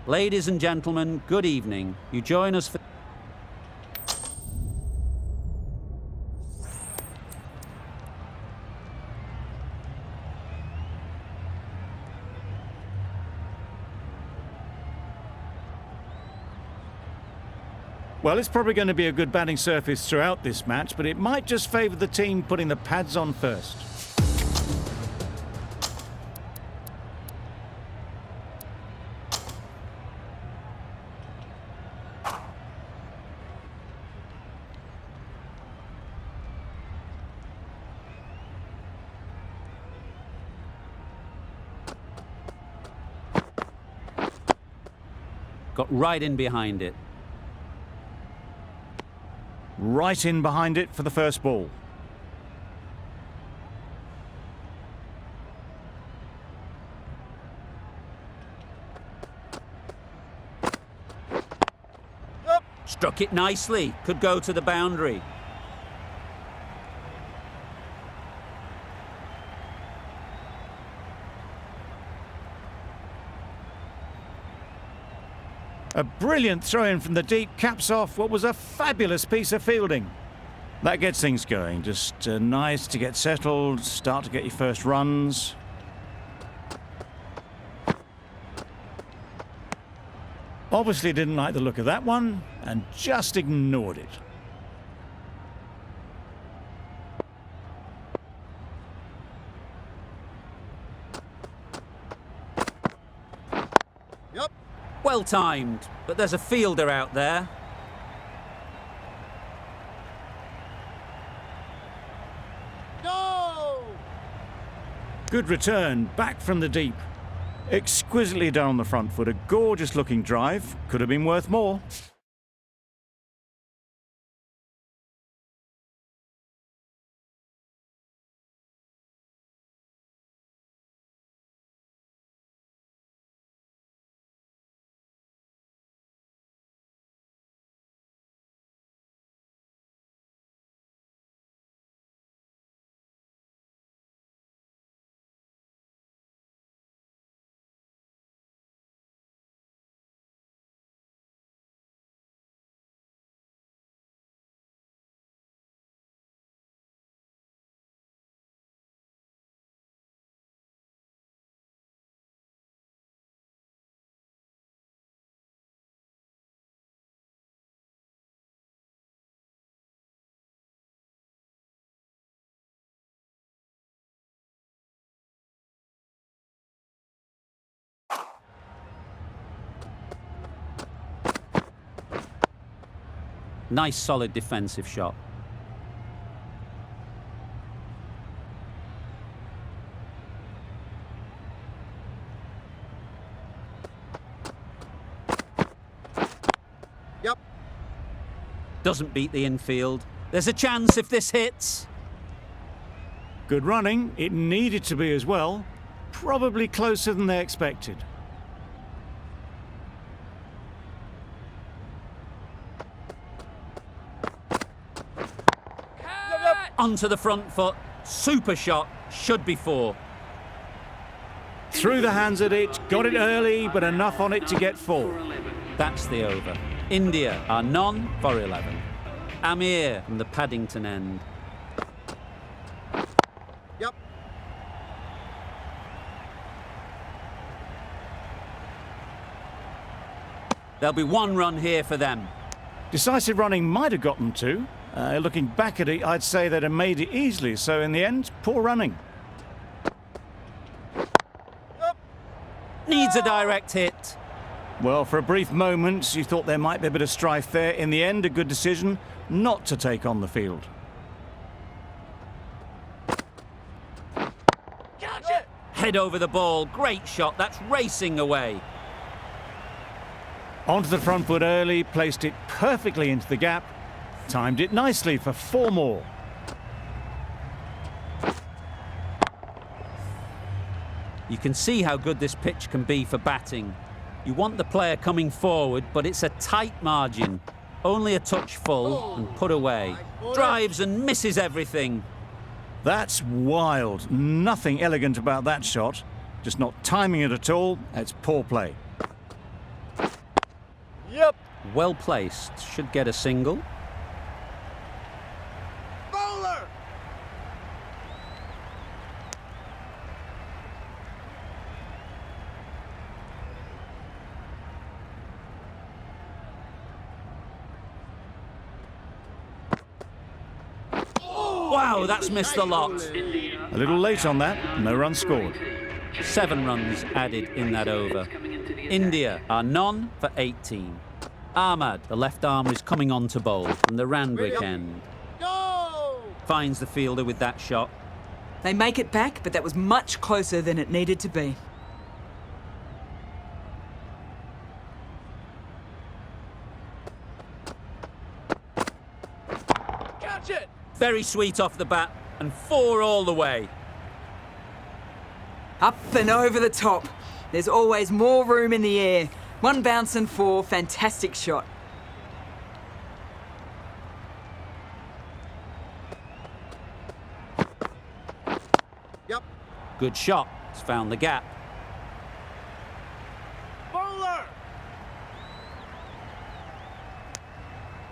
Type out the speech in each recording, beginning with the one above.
Ladies and gentlemen, good evening. You join us for... Well, it's probably going to be a good batting surface throughout this match, but it might just favour the team putting the pads on first. Got right in behind it. Right in behind it for the first ball. Struck it nicely. Could go to the boundary. A brilliant throw-in from the deep caps off what was a fabulous piece of fielding. That gets things going. Just nice to get settled, start to get your first runs. Obviously didn't like the look of that one and just ignored it. Well timed, but there's a fielder out there. No! Good return, back from the deep. Exquisitely done on the front foot, a gorgeous looking drive. Could have been worth more. Nice solid defensive shot. Yep. Doesn't beat the infield. There's a chance if this hits. Good running. It needed to be as well. Probably closer than they expected. Onto the front foot. Super shot. Should be 4. Threw the hands at it, got it early, but enough on it to get 4. That's the over. India are none for 11. Amir from the Paddington end. Yep. There'll be 1 run here for them. Decisive running might have got them 2. Looking back at it, I'd say they'd have made it easily. So in the end, poor running. Needs a direct hit. Well, for a brief moment, you thought there might be a bit of strife there. In the end, a good decision not to take on the field. Head over the ball. Great shot. That's racing away. Onto the front foot early, placed it perfectly into the gap. Timed it nicely for 4 more. You can see how good this pitch can be for batting. You want the player coming forward, but it's a tight margin. Only a touch full and put away. Drives and misses everything. That's wild. Nothing elegant about that shot. Just not timing it at all. It's poor play. Yep. Well placed. Should get a single. Bowler. Wow, that's missed a lot. A little late on that, no run scored. 7 runs added in that over. India are none for 18. Ahmad, the left arm, is coming on to bowl from the Randwick end. Go. Finds the fielder with that shot. They make it back, but that was much closer than it needed to be. Catch it. Very sweet off the bat, and 4 all the way. Up and over the top. There's always more room in the air. 1 bounce and 4, fantastic shot. Yep. Good shot. It's found the gap. Bowler.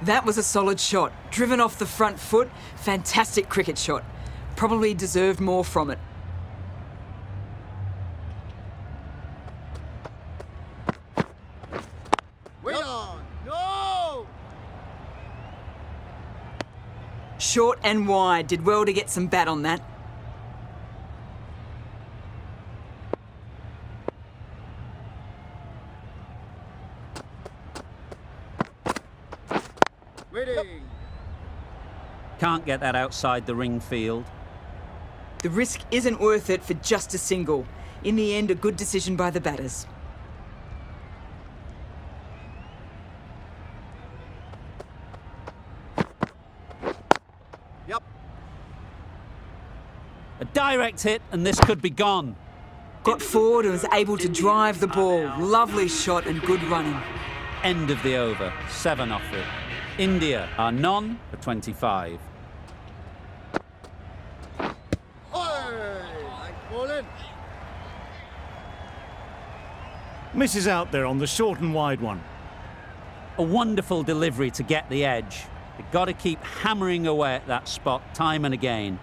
That was a solid shot. Driven off the front foot, fantastic cricket shot. Probably deserved more from it. Wait on. No. Short and wide. Did well to get some bat on that. Waiting. Can't get that outside the ring field. The risk isn't worth it for just a single. In the end, a good decision by the batters. Yep. A direct hit, and this could be gone. Got forward and was able to drive the ball. Lovely shot and good running. End of the over. 7 off it. India are none for 25. Oi. Nice bowling. Misses out there on the short and wide one. A wonderful delivery to get the edge. They've got to keep hammering away at that spot time and again.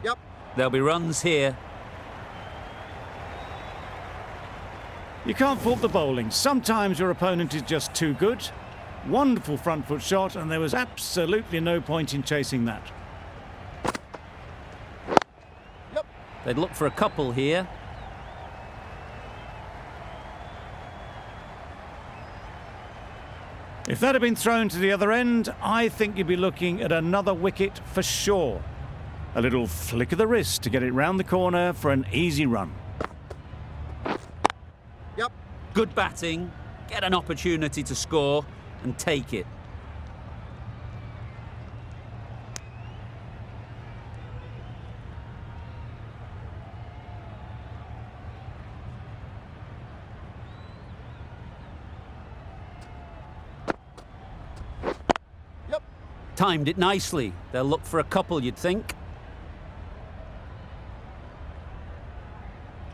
Yep. There'll be runs here. You can't fault the bowling. Sometimes your opponent is just too good. Wonderful front foot shot, and there was absolutely no point in chasing that. Yep. They'd look for a couple here. If that had been thrown to the other end, I think you'd be looking at another wicket for sure. A little flick of the wrist to get it round the corner for an easy run. Yep. Good batting. Get an opportunity to score and take it. Yep. Timed it nicely. They'll look for a couple, you'd think.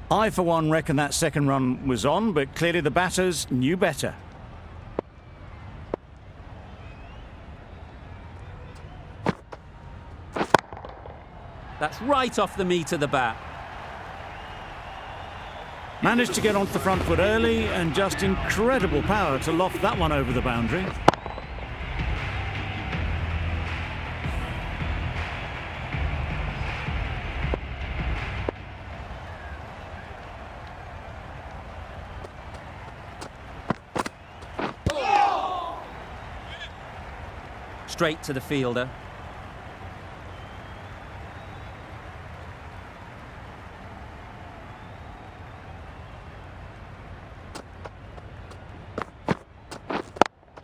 I, for one, reckon that second run was on, but clearly the batters knew better. That's right off the meat of the bat. Managed to get onto the front foot early, and just incredible power to loft that one over the boundary. Straight to the fielder.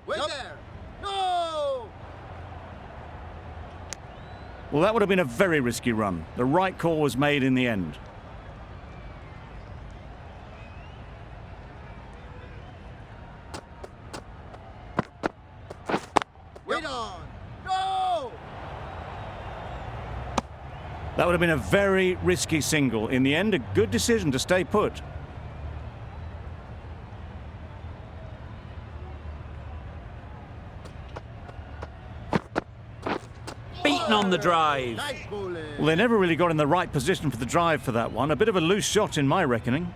Wait there. No. Well, that would have been a very risky run. The right call was made in the end. Wait on. No. That would have been a very risky single. In the end, a good decision to stay put. Beaten on the drive. Nice bowling. Well, they never really got in the right position for the drive for that one. A bit of a loose shot in my reckoning.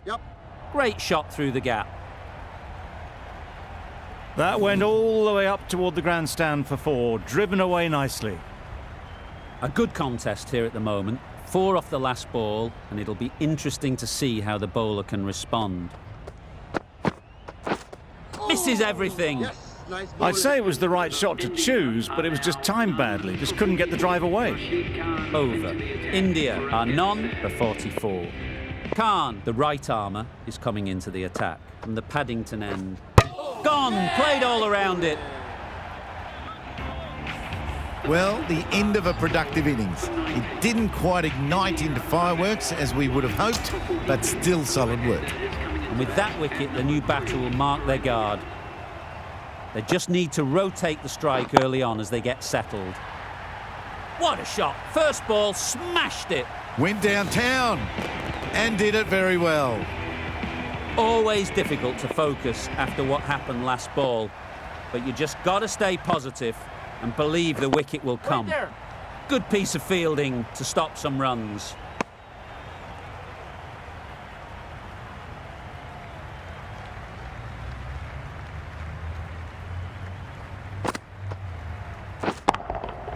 Yep. Great shot through the gap. That went all the way up toward the grandstand for 4, driven away nicely. A good contest here at the moment. 4 off the last ball, and it'll be interesting to see how the bowler can respond. Misses everything. Yes. Nice bowling. I'd say it was the right shot to choose, but it was just timed badly. Just couldn't get the drive away. Over. India are none for 44. Khan, the right armour, is coming into the attack from the Paddington end. Gone! Played all around it. Well, the end of a productive innings. It didn't quite ignite into fireworks as we would have hoped, but still solid work. And with that wicket, the new batter will mark their guard. They just need to rotate the strike early on as they get settled. What a shot! First ball, smashed it. Went downtown and did it very well. Always difficult to focus after what happened last ball, but you just got to stay positive and believe the wicket will come. Good piece of fielding to stop some runs.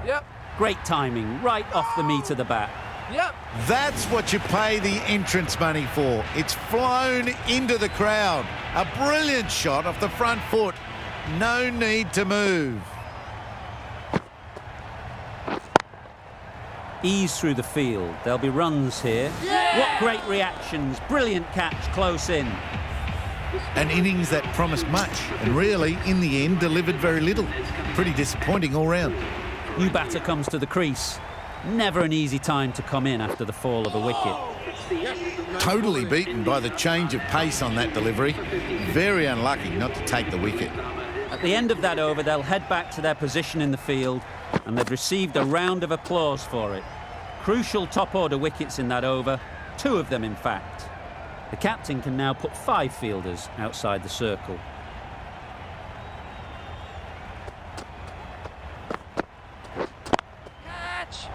Yep. Great timing, right off the meat of the bat. Yep. That's what you pay the entrance money for. It's flown into the crowd. A brilliant shot off the front foot. No need to move. Ease through the field. There'll be runs here. What great reactions. Brilliant catch close in. An innings that promised much and really, in the end, delivered very little. Pretty disappointing all round. New batter comes to the crease. Never an easy time to come in after the fall of a wicket. Totally beaten by the change of pace on that delivery. Very unlucky not to take the wicket. At the end of that over, they'll head back to their position in the field, and they've received a round of applause for it. Crucial top-order wickets in that over, 2 of them in fact. The captain can now put 5 fielders outside the circle.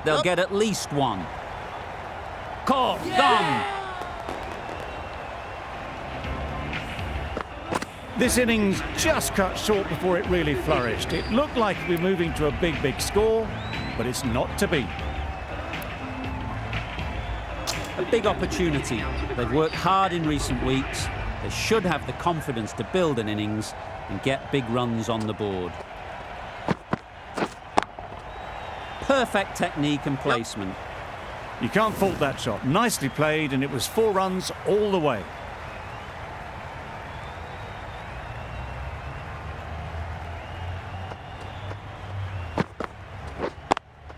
They'll get at least 1. Caught, gone. This innings just cut short before it really flourished. It looked like we were moving to a big score, but it's not to be. A big opportunity. They've worked hard in recent weeks. They should have the confidence to build an innings and get big runs on the board. Perfect technique and placement. You can't fault that shot. Nicely played, and it was 4 runs all the way.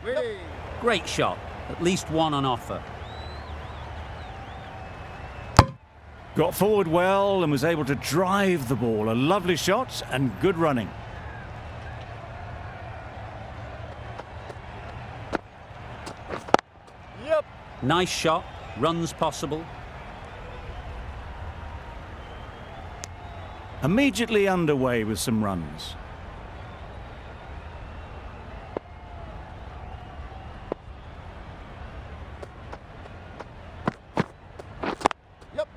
Waiting. Great shot. At least 1 on offer. Got forward well and was able to drive the ball. A lovely shot and good running. Yep. Nice shot. Runs possible. Immediately underway with some runs. Yep.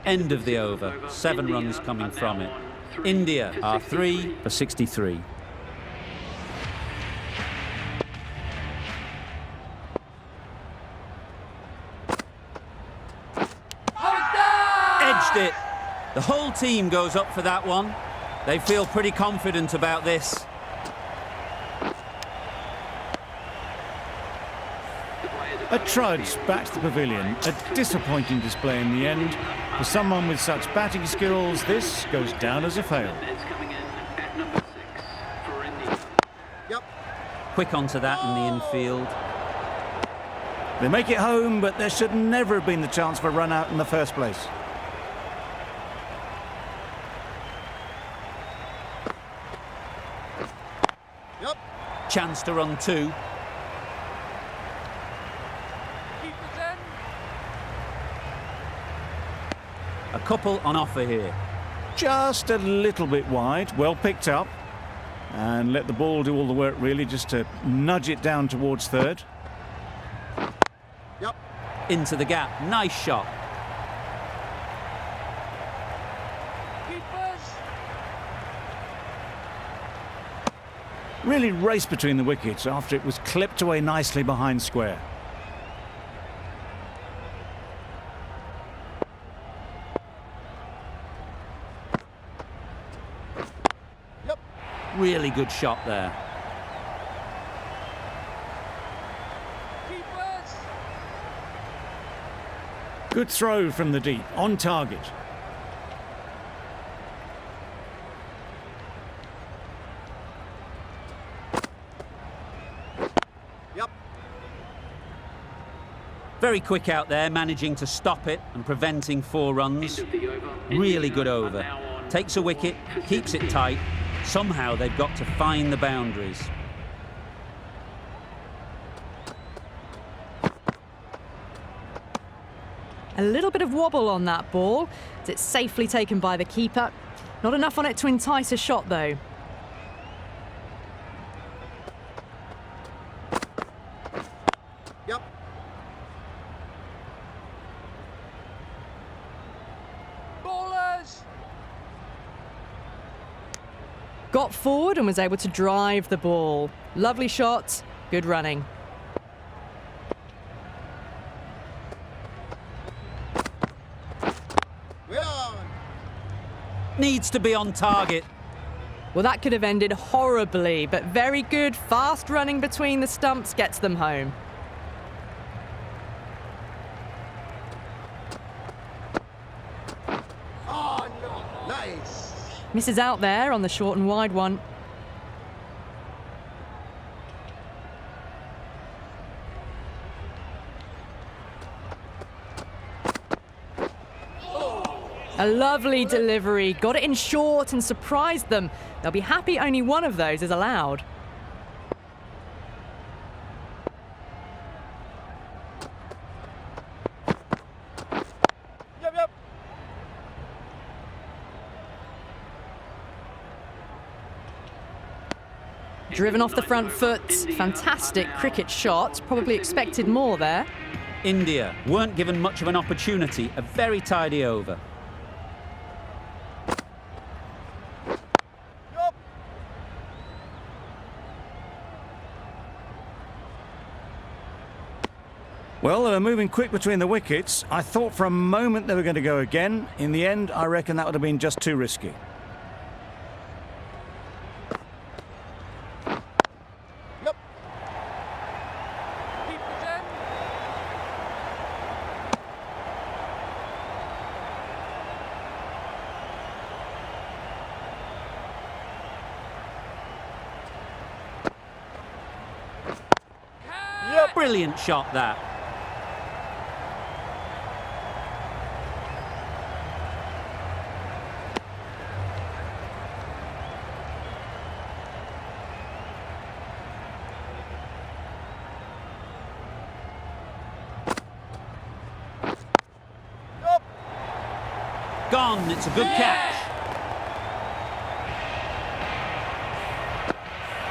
End of the over. 7 runs coming from it. India are 3 for 63. Edged it. The whole team goes up for that one. They feel pretty confident about this. A trudge back to the pavilion. A disappointing display in the end. For someone with such batting skills, this goes down as a fail. Yep. Quick onto that in the infield. They make it home, but there should never have been the chance for a run out in the first place. Yep. Chance to run 2. A couple on offer here. Just a little bit wide, well picked up. And let the ball do all the work really, just to nudge it down towards third. Yep. Into the gap. Nice shot. Really raced between the wickets after it was clipped away nicely behind square. Yep. Really good shot there. Good throw from the deep, on target. Yep. Very quick out there, managing to stop it and preventing 4 runs. Really good over. Takes a wicket, keeps it tight. Somehow they've got to find the boundaries. A little bit of wobble on that ball. It's safely taken by the keeper. Not enough on it to entice a shot, though. Yep. Ballers. Got forward and was able to drive the ball. Lovely shot, good running. We're on. Needs to be on target. Well, that could have ended horribly, but very good, fast running between the stumps gets them home. Oh, no. Nice. Misses out there on the short and wide one. A lovely delivery, got it in short and surprised them. They'll be happy only one of those is allowed. Yep, yep. Driven off the front foot, fantastic cricket shot, probably expected more there. India weren't given much of an opportunity. A very tidy over. Yep. Well, they were moving quick between the wickets. I thought for a moment they were going to go again. In the end, I reckon that would have been just too risky. Yep. Yep. Brilliant shot that. Yep. Gone. It's a good catch.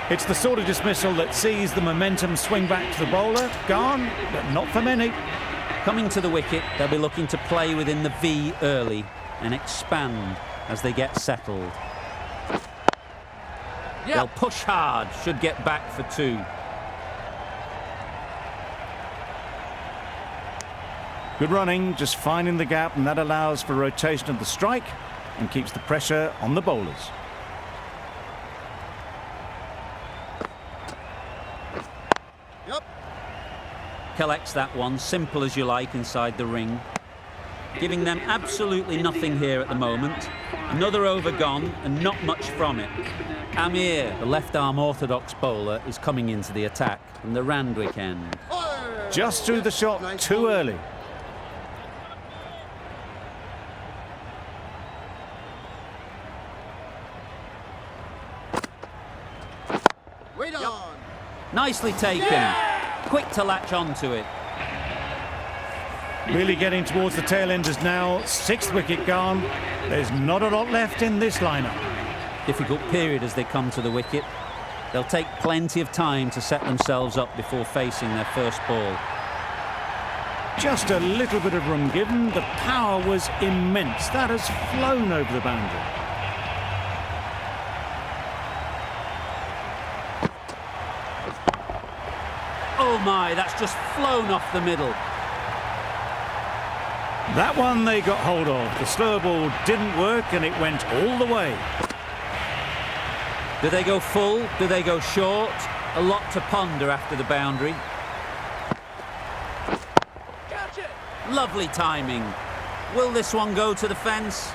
It's the sort of dismissal that sees the momentum swing back to the bowler. Gone, but not for many. Coming to the wicket, they'll be looking to play within the V early and expand as they get settled. They'll push hard, should get back for 2. Good running, just finding the gap, and that allows for rotation of the strike and keeps the pressure on the bowlers. Yep. Collects that one, simple as you like, inside the ring. Giving them absolutely nothing here at the moment. Another over gone and not much from it. Amir, the left-arm orthodox bowler, is coming into the attack from the Randwick end. Just threw the shot Nice too ball. early. Wait on. Nicely taken. Quick to latch onto it. Really getting towards the tail enders now. 6th wicket gone. There's not a lot left in this lineup. Difficult period as they come to the wicket. They'll take plenty of time to set themselves up before facing their first ball. Just a little bit of room given. The power was immense. That has flown over the boundary. Oh my, that's just flown off the middle. That one they got hold of. The slow ball didn't work and it went all the way. Do they go full? Do they go short? A lot to ponder after the boundary. Catch it! Lovely timing. Will this one go to the fence?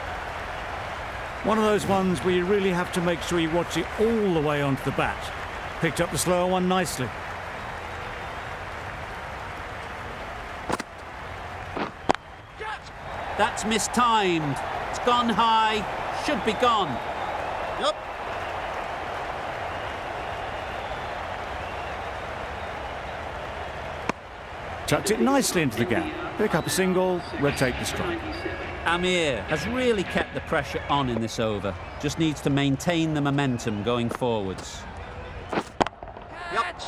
One of those ones where you really have to make sure you watch it all the way onto the bat. Picked up the slower one nicely. That's mistimed. It's gone high. Should be gone. Yep. Chucked it nicely into the gap. Pick up a single, rotate the strike. Amir has really kept the pressure on in this over. Just needs to maintain the momentum going forwards. Catch!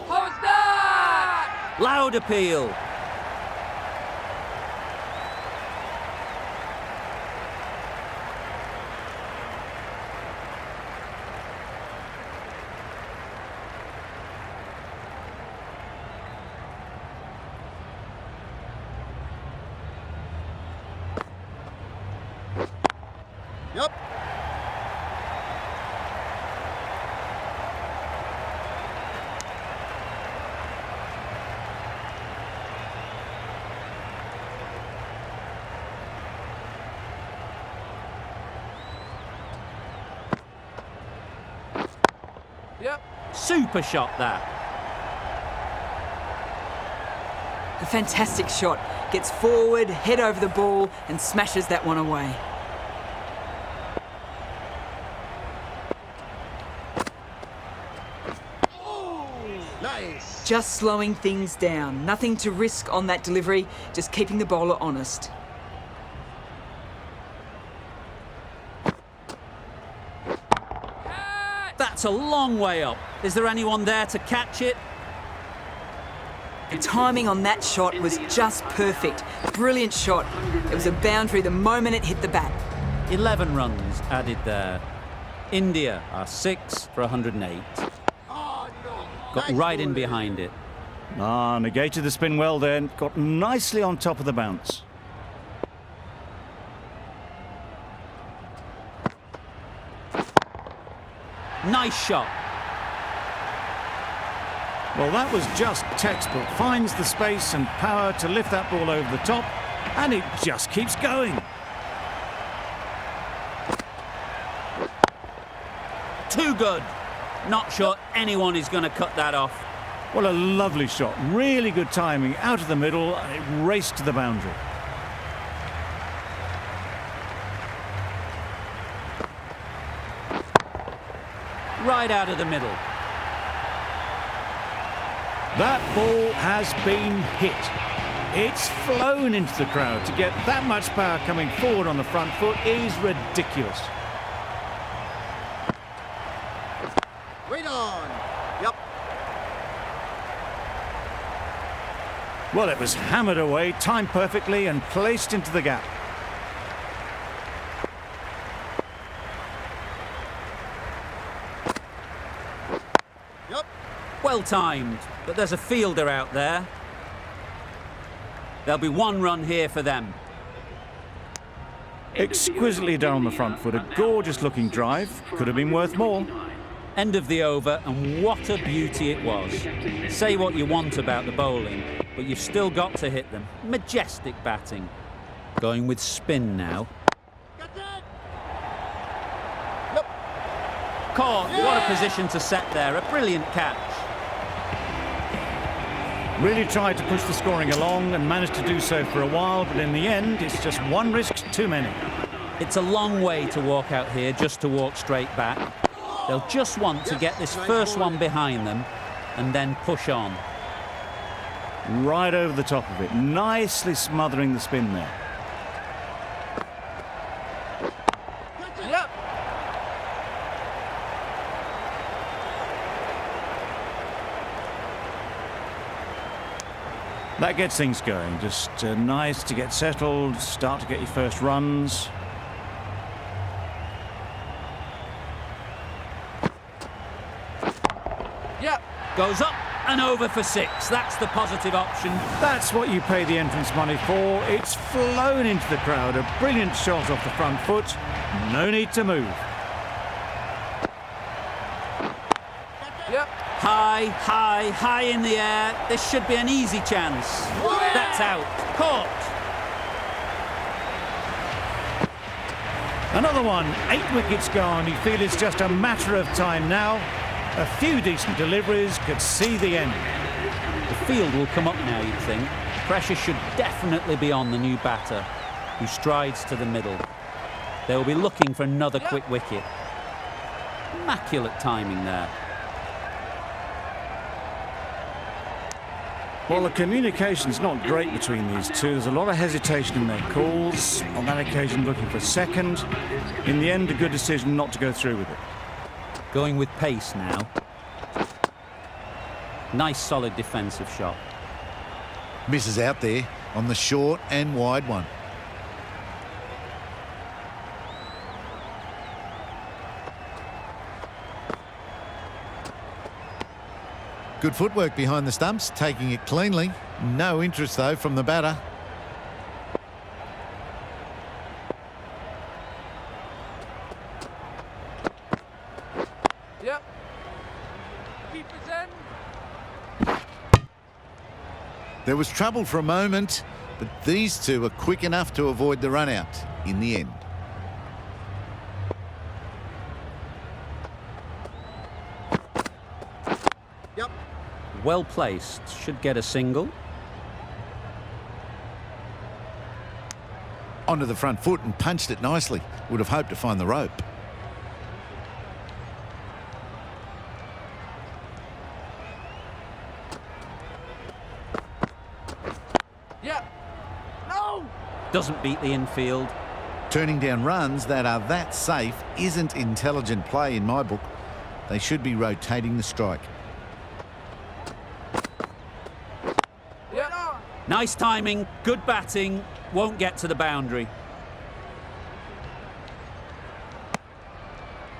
Post that! Loud appeal. Yep. Yep. Super shot that. A fantastic shot. Gets forward, head over the ball, and smashes that one away. Nice. Just slowing things down. Nothing to risk on that delivery, just keeping the bowler honest. That's a long way up. Is there anyone there to catch it? The timing on that shot was just perfect. Brilliant shot. It was a boundary the moment it hit the bat. 11 runs added there. India are 6 for 108. Got right in behind it. Negated the spin well then. Got nicely on top of the bounce. Nice shot. Well, that was just textbook. Finds the space and power to lift that ball over the top, and it just keeps going. Too good. Not sure anyone is going to cut that off. Well, a lovely shot. Really good timing. Out of the middle, and it raced to the boundary. Right out of the middle. That ball has been hit. It's flown into the crowd. To get that much power coming forward on the front foot is ridiculous. Wait on. Yep. Well, it was hammered away, timed perfectly, and placed into the gap. Yep. Well timed, but there's a fielder out there. There'll be 1 run here for them. Exquisitely done on the front foot. A gorgeous looking drive. Could have been worth more. End of the over, and what a beauty it was. Say what you want about the bowling, but you've still got to hit them. Majestic batting. Going with spin now. Got that. Caught. What a position to set there. A brilliant catch. Really tried to push the scoring along and managed to do so for a while, but in the end, it's just one risk too many. It's a long way to walk out here just to walk straight back. They'll just want to get this first one behind them and then push on. Right over the top of it, nicely smothering the spin there. Yep. That gets things going. Just nice to get settled, start to get your first runs. Yep. Goes up and over for 6. That's the positive option. That's what you pay the entrance money for. It's flown into the crowd. A brilliant shot off the front foot. No need to move. Yep. High, high, high in the air. This should be an easy chance. That's out. Caught. Another one. 8 wickets gone. You feel it's just a matter of time now. A few decent deliveries could see the end. The field will come up now, you'd think. Pressure should definitely be on the new batter, who strides to the middle. They'll be looking for another quick wicket. Immaculate timing there. Well, the communication's not great between these two. There's a lot of hesitation in their calls. On that occasion, looking for second. In the end, a good decision not to go through with it. Going with pace now. Nice solid defensive shot. Misses out there on the short and wide one. Good footwork behind the stumps, taking it cleanly. No interest, though, from the batter. Yep. Keeper's in. There was trouble for a moment, but these two were quick enough to avoid the run-out in the end. Yep. Well placed. Should get a single. Onto the front foot and punched it nicely. Would have hoped to find the rope. Yep. No. Doesn't beat the infield. Turning down runs that are that safe isn't intelligent play in my book. They should be rotating the strike. Yep. Nice timing. Good batting. Won't get to the boundary.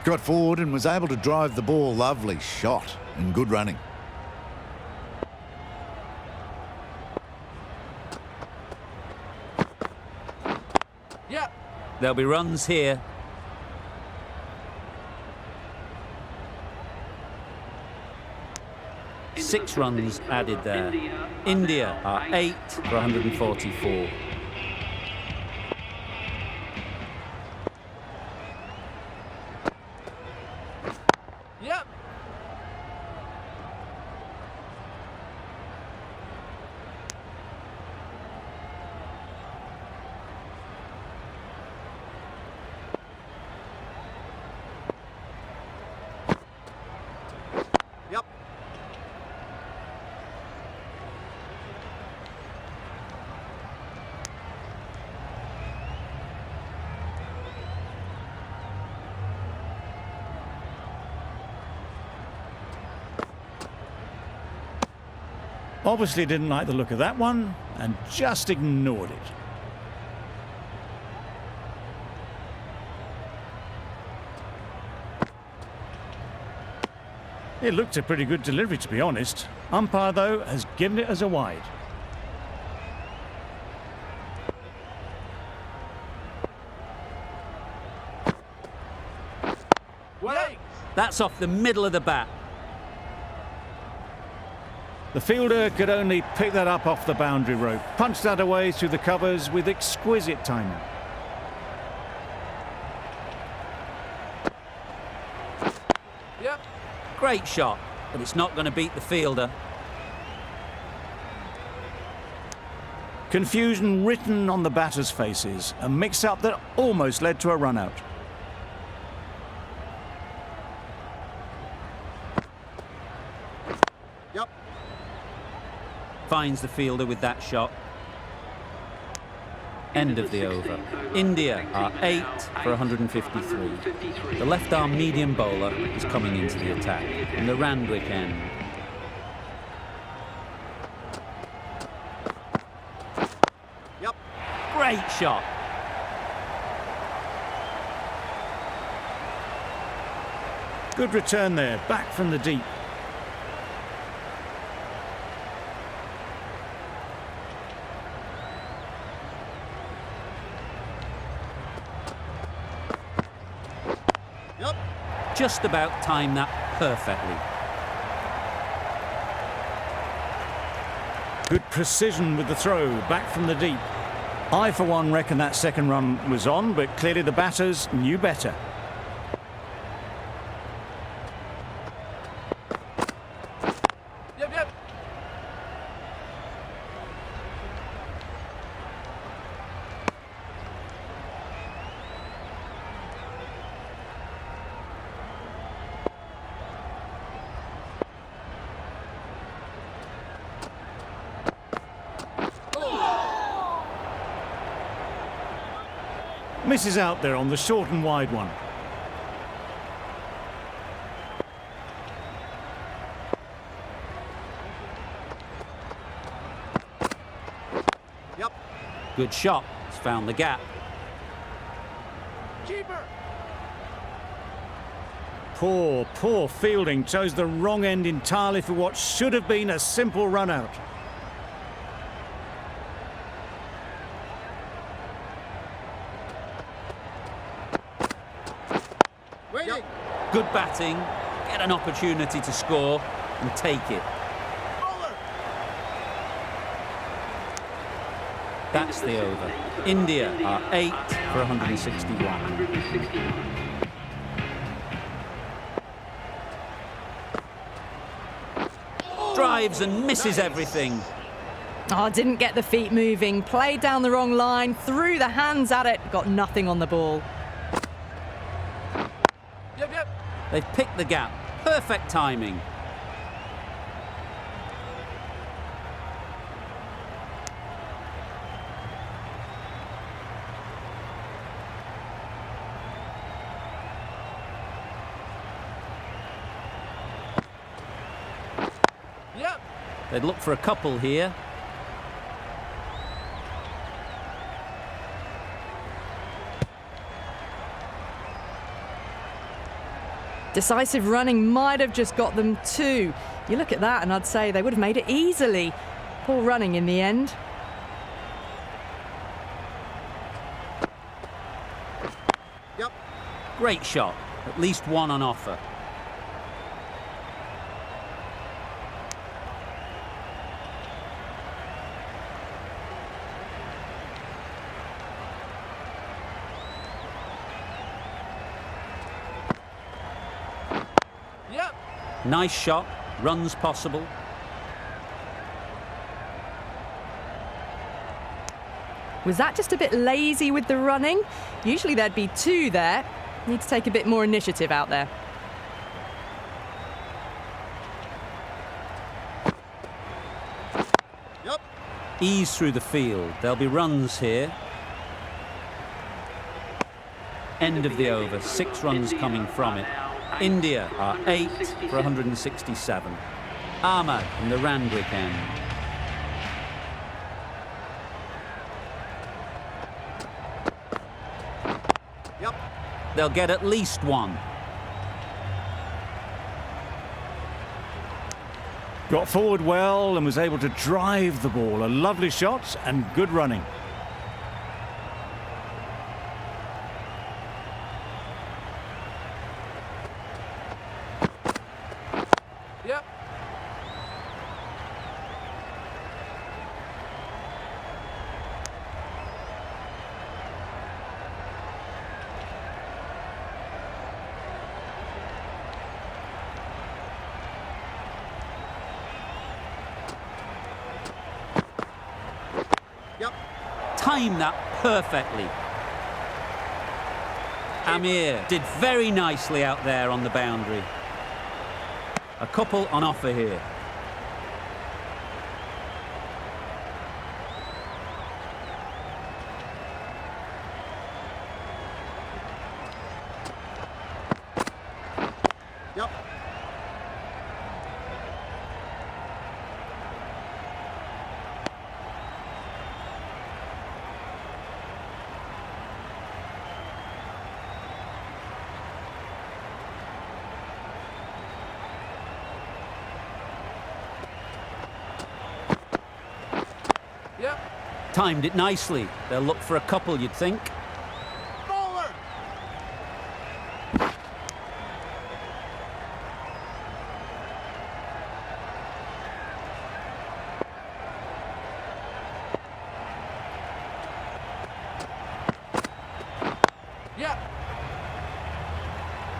Got forward and was able to drive the ball. Lovely shot and good running. Yep. There'll be runs here. Six runs added there. India are 8 for 144. Yep. Yep. Obviously didn't like the look of that one and just ignored it. It looked a pretty good delivery, to be honest. Umpire, though, has given it as a wide. Wait. That's off the middle of the bat. The fielder could only pick that up off the boundary rope. Punched that away through the covers with exquisite timing. Yep. Great shot, but it's not going to beat the fielder. Confusion written on the batters' faces, a mix-up that almost led to a run-out. Yep. Finds the fielder with that shot. End of the over. India are 8 for 153. The left-arm medium bowler is coming into the attack in the Randwick end. Yep. Great shot. Good return there, back from the deep. Yep. Just about timed that perfectly. Good precision with the throw, back from the deep. I, for one, reckon that second run was on, but clearly the batters knew better. Yep, yep. Misses out there on the short and wide one. Yep. Good shot. He's found the gap. Keeper. Poor fielding. Chose the wrong end entirely for what should have been a simple run-out. Waiting. Yep. Good batting. Get an opportunity to score and take it. Bowler. That's the over. India are 8 for 161. Drives and misses everything. Oh, didn't get the feet moving. Played down the wrong line. Threw the hands at it. Got nothing on the ball. Yep, yep. They've picked the gap. Perfect timing. Yep. They'd look for a couple here. Decisive running might have just got them 2. You look at that and I'd say they would have made it easily. Poor running in the end. Yep. Great shot. At least one on offer. Yep. Nice shot. Runs possible. Was that just a bit lazy with the running? Usually there'd be 2 there. Need to take a bit more initiative out there. Yep. Ease through the field. There'll be runs here. End of the over. 6 runs coming from it. India are 8 for 167. Ahmad in the Randwick end. Yep. They'll get at least 1. Got forward well and was able to drive the ball. A lovely shot and good running. Yep. Yep. timed that perfectly. Amir did very nicely out there on the boundary. A couple on offer here. Yep. Yep. Timed it nicely. They'll look for a couple, you'd think. Bowler. Yep.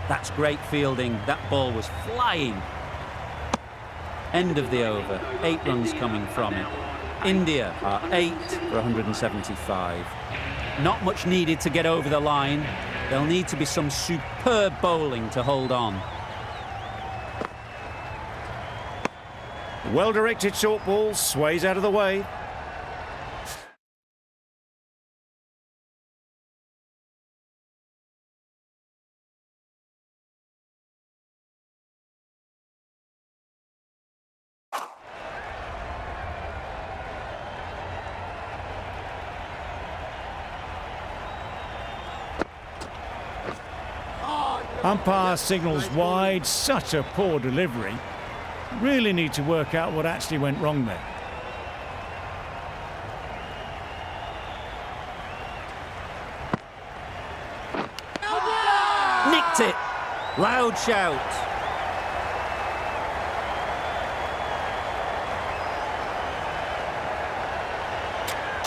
That's great fielding. That ball was flying. End of the over. 8 runs coming from it. India are 8 for 175. Not much needed to get over the line. There'll need to be some superb bowling to hold on. Well-directed short ball sways out of the way. Umpire signals wide. Such a poor delivery. Really need to work out what actually went wrong there. Nicked it. Loud shout.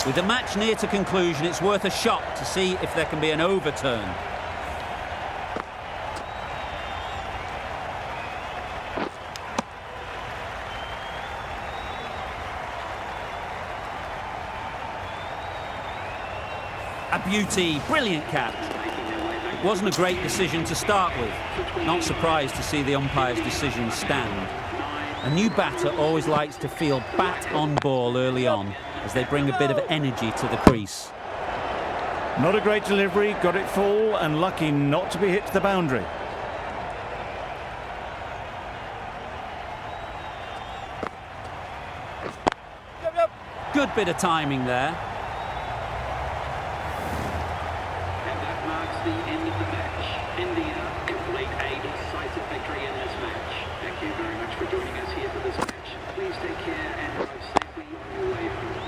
With the match near to conclusion, it's worth a shot to see if there can be an overturn. A beauty, brilliant catch. It wasn't a great decision to start with. Not surprised to see the umpire's decision stand. A new batter always likes to feel bat on ball early on as they bring a bit of energy to the crease. Not a great delivery, got it full and lucky not to be hit to the boundary. Yep. Yep. Good bit of timing there. And that marks the end of the match. India complete a decisive victory in this match. Thank you very much for joining us here for this match. Please take care and drive safely on your way home.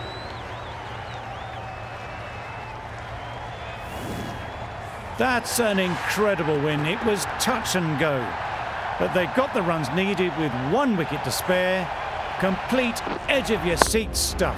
That's an incredible win. It was touch and go. But they got the runs needed with 1 wicket to spare. Complete edge-of-your-seat stuff.